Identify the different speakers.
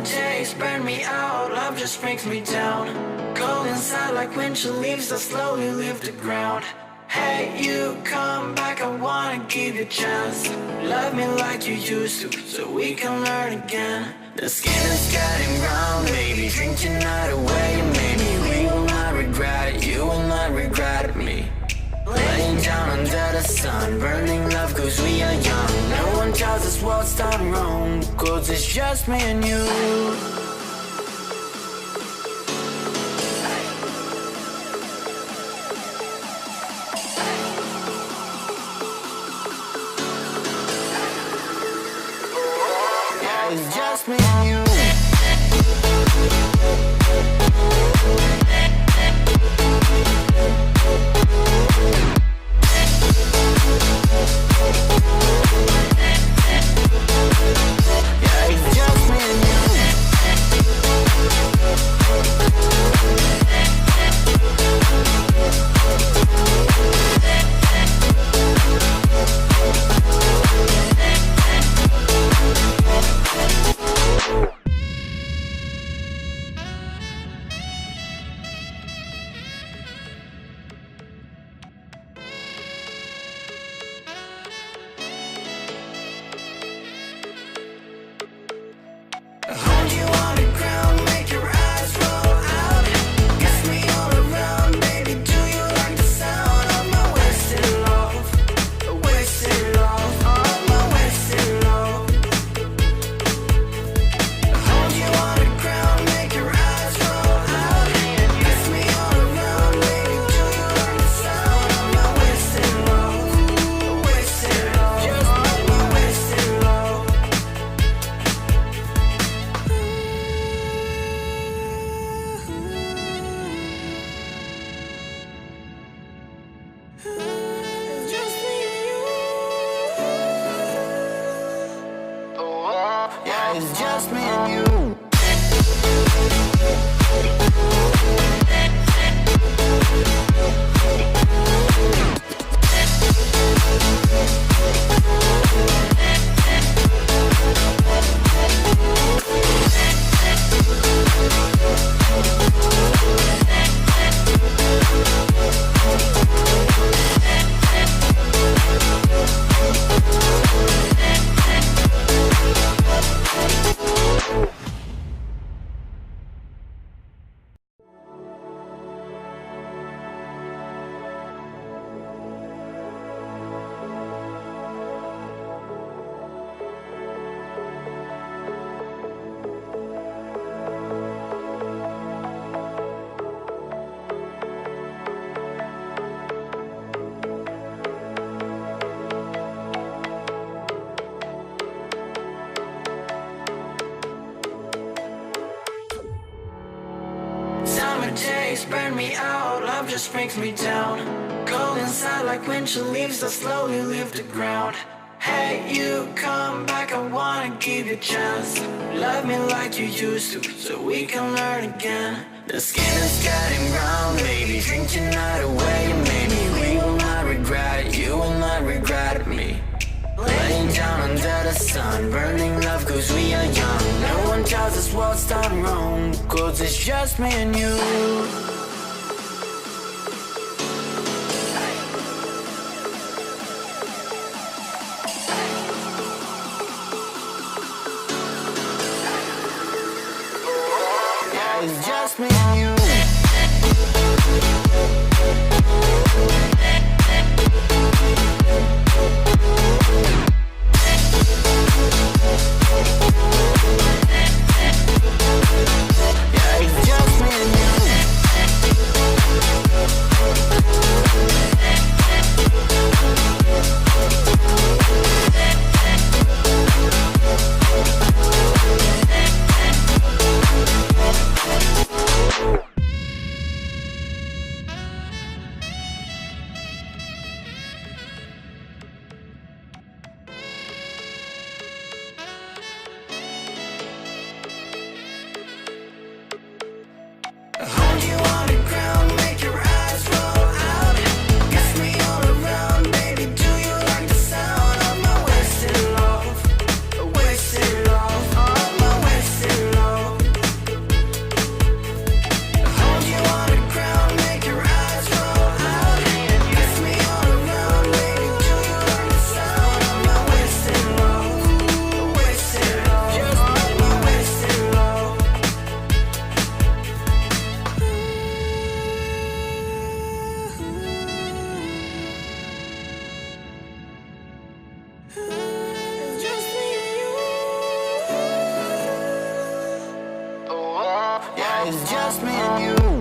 Speaker 1: days burn me out, love just brings me down. Go inside like winter leaves that slowly leave the ground. Hey, you come back, I wanna give you a chance. Love me like you used to, so we can learn again. The skin is getting brown, baby, drink your night away. Maybe we will not regret it, you will not regret me. Laying down under the sun, burning love cause we are young. No one tells us what's done wrong, cause it's just me and you. It's just me and you. Yeah, it's just me and you. Hold you on the ground, make your eyes roll out. Kiss me all around, baby, do you like the sound of my wasted love? Wasted love, of my wasted love. Hold you on the ground, make your eyes roll out. Kiss me all around, baby, do you like the sound of my wasted love? Wasted love, of my wasted love. It's just me and you. Yeah, it's just me and you. Summer days burn me out, love just brings me down. Go inside like winter leaves that slowly leave the ground. Hey, you come back, I wanna give you a chance. Love me like you used to, so we can learn again. The skin is getting brown, baby, drink your night away. Maybe we will not regret it, you will not regret me. Laying down under the sun, burning love cause we are young. No one tells us what's done wrong, cause it's just me and you. Yeah, it's just me and you. Yeah, it's just me and you. It's just me and you.